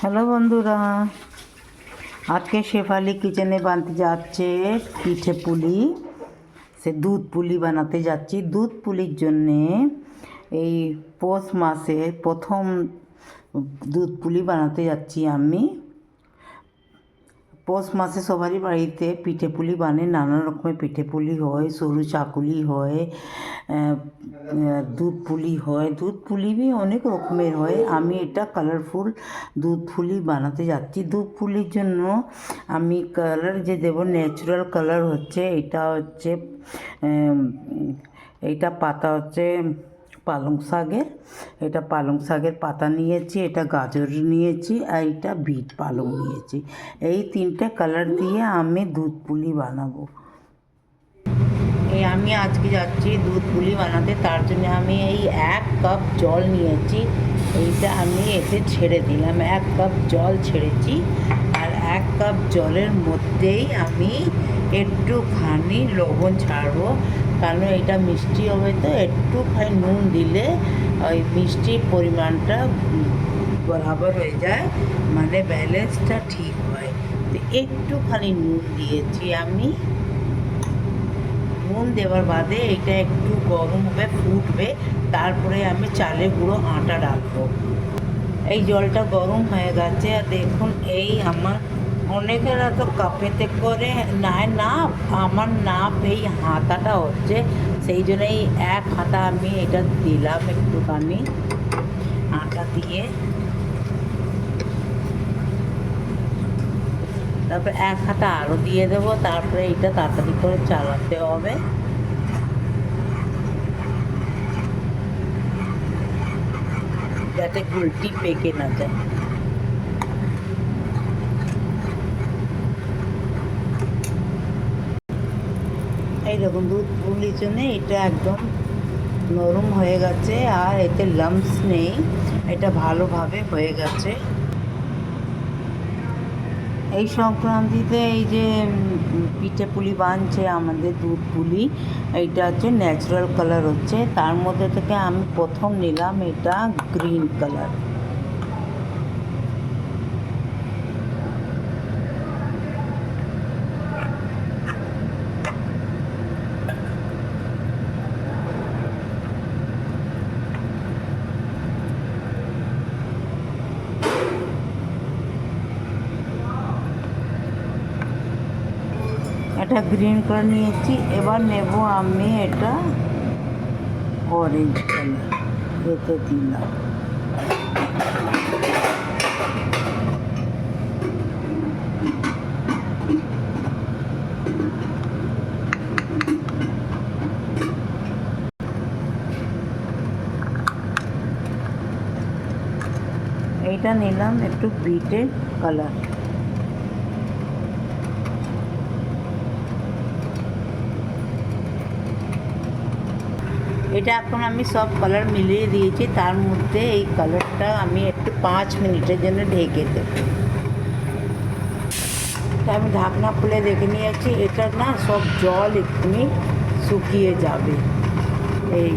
Hello বন্ধুরা, আজকে শেফালি কিচেনে বানাতে যাচ্ছে পিঠে পুলি। দুধ পুলি বানাতে যাচ্ছি। দুধ পুলির জন্যে এই পৌষ মাসে প্রথম দুধ পুলি বানাতে যাচ্ছি আমি। পৌষ মাসে সবারই বাড়িতে পিঠে পুলি বানে, নানা রকমের পিঠে পুলি হয়, সরু চাকুলি হয়, দুধ পুলি হয়, দুধ পুলি भी অনেক রকমের হয়। আমি এটা কালারফুল দুধ পুলি বানাতে যাচ্ছি। দুধ পুলির জন্য আমি কালার যে দেব, ন্যাচারাল কালার হচ্ছে এইটা পাতা হচ্ছে পালং শাকের। এটা পালং শাকের পাতা নিয়েছি, এটা গাজর নিয়েছি, আর এটা বিট পালং নিয়েছি। এই তিনটে কালার দিয়ে আমি দুধ পুলি বানাবো। আমি আজকে যাচ্ছি দুধ পুলি বানাতে, তার জন্য আমি এই 1 কাপ জল নিয়েছি। এইটা আমি এতে ছেড়ে দিলাম, 1 কাপ জল ছেড়েছি। আর 1 কাপ জলের মধ্যেই আমি একটুখানি লবণ ছাড়বো, কারণ এটা মিষ্টি হবে, তো একটুখানি নুন দিলে ওই মিষ্টির পরিমাণটা বরাবর হয়ে যায়, মানে ব্যালেন্সটা ঠিক হয়। তো একটুখানি নুন দিয়েছি আমি। নুন দেওয়ার বাদে এটা একটু গরম হবে, ফুটবে, তারপরে আমি চালের গুঁড়ো আটা রাখবো। এই জলটা গরম হয়ে গেছে, আর দেখুন এই আমার অনেকেরা তো কাপেতে করে নেয় না, আমার নাপ এই হাতাটা হচ্ছে, সেই জন্য এই 1 হাতা আমি এটা দিলাম একটুখানি আটা দিয়ে। তারপরে 1 হাতা আরও দিয়ে দেবো। তারপরে এটা তাড়াতাড়ি করে চালাতে হবে। যাতে গুলটি পেকে না যায়। এই দেখুন দুধ পুলির জন্য এটা একদম নরম হয়ে গেছে, আর এতে লাম্পস নেই, এটা ভালোভাবে হয়ে গেছে। এই সংক্রান্তিতে এই যে পিঠে পুলি বানছে আমাদের দুধ পুলি, এইটা হচ্ছে ন্যাচারাল কালার হচ্ছে। তার মধ্যে থেকে আমি প্রথম নিলাম এটা গ্রিন কালার। এটা গ্রিন কালার নিয়েছি। এবার নেব আমি এটা অরেঞ্জ কালার, এতে দিলাম। এইটা নিলাম একটু বিটের কালার। এটা এখন আমি সব কালার মিলিয়ে দিয়েছি, তার মধ্যে এই কালারটা আমি একটু 5 মিনিটের জন্য ঢেকে দেবো। তা আমি ঢাকনা খুলে দেখে নিয়েছি, এটা না সব জল এক্ষুনি শুকিয়ে যাবে। এই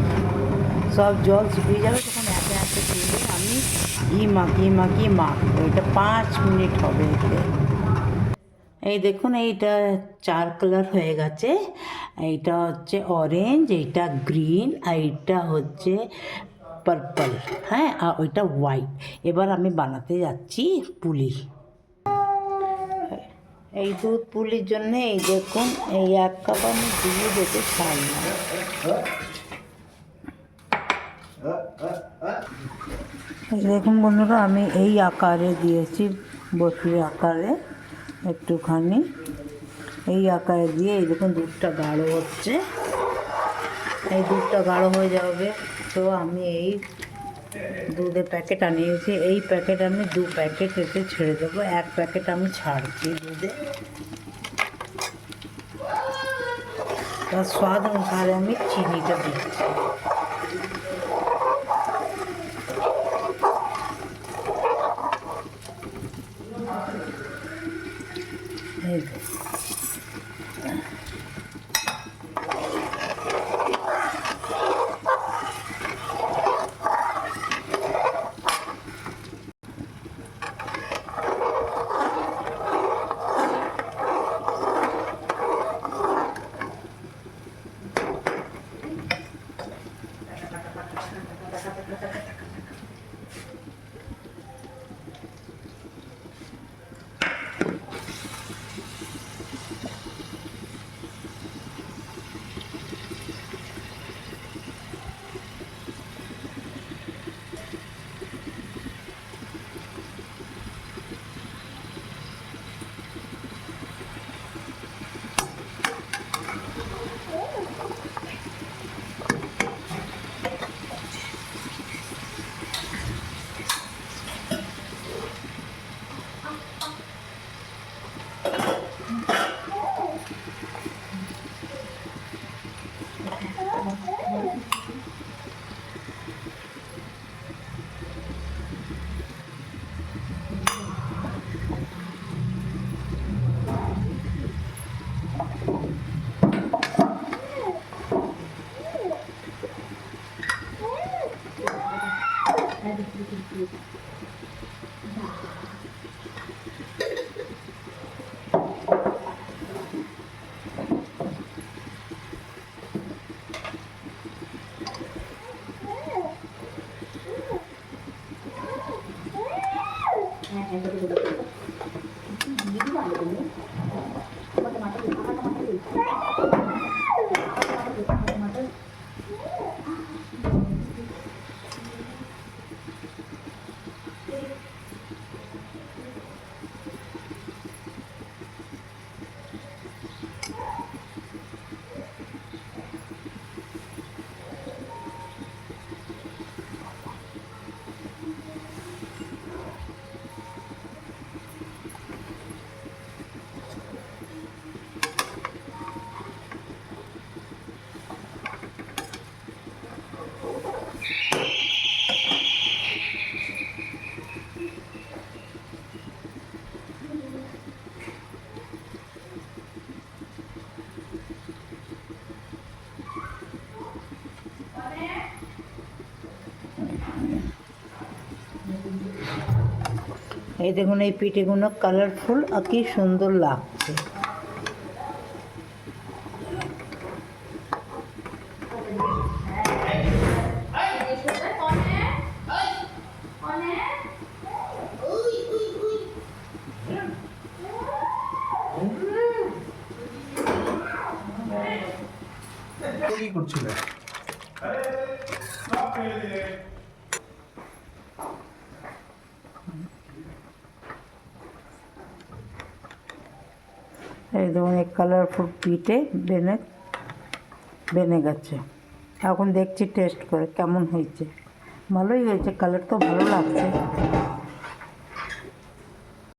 সব জল শুকিয়ে যাবে, তখন একে একে তুলে আমি মাখিয়ে মাখবো। এটা 5 মিনিট হবে এতে। এই দেখুন এইটা 4 কালার হয়ে গেছে। এইটা হচ্ছে অরেঞ্জ, এইটা গ্রিন, আর এইটা হচ্ছে পার্পল, হ্যাঁ, আর ওইটা হোয়াইট। এবার আমি বানাতে যাচ্ছি পুলি। এই দুধ পুলির জন্য এই দেখুন এই 1 কাপ আমি দুধ এতে ছাড়লাম। দেখুন বন্ধুরা, আমি এই আকারে দিয়েছি, বরফির আকারে একটুখানি এই আকারে দিয়ে। এই দেখুন দুধটা গাঢ় হচ্ছে, এই দুধটা গাঢ় হয়ে যাবে। তো আমি এই দুধের প্যাকেট আনিয়েছি, এই প্যাকেট আমি 2 প্যাকেট এতে ছেড়ে দেবো। 1 প্যাকেট আমি ছাড়ছি দুধে। তার স্বাদ অনুসারে আমি চিনিটা দিচ্ছি। এই এই দেখুন এই পিঠেগুলো কালারফুল আর কি সুন্দর লাগছে। কি করছিলে? এই দেখুন এই কালারফুল পিঠে বেনে গেছে। এখন দেখছি টেস্ট করে কেমন হয়েছে। ভালোই হয়েছে, কালার তো ভালো লাগছে।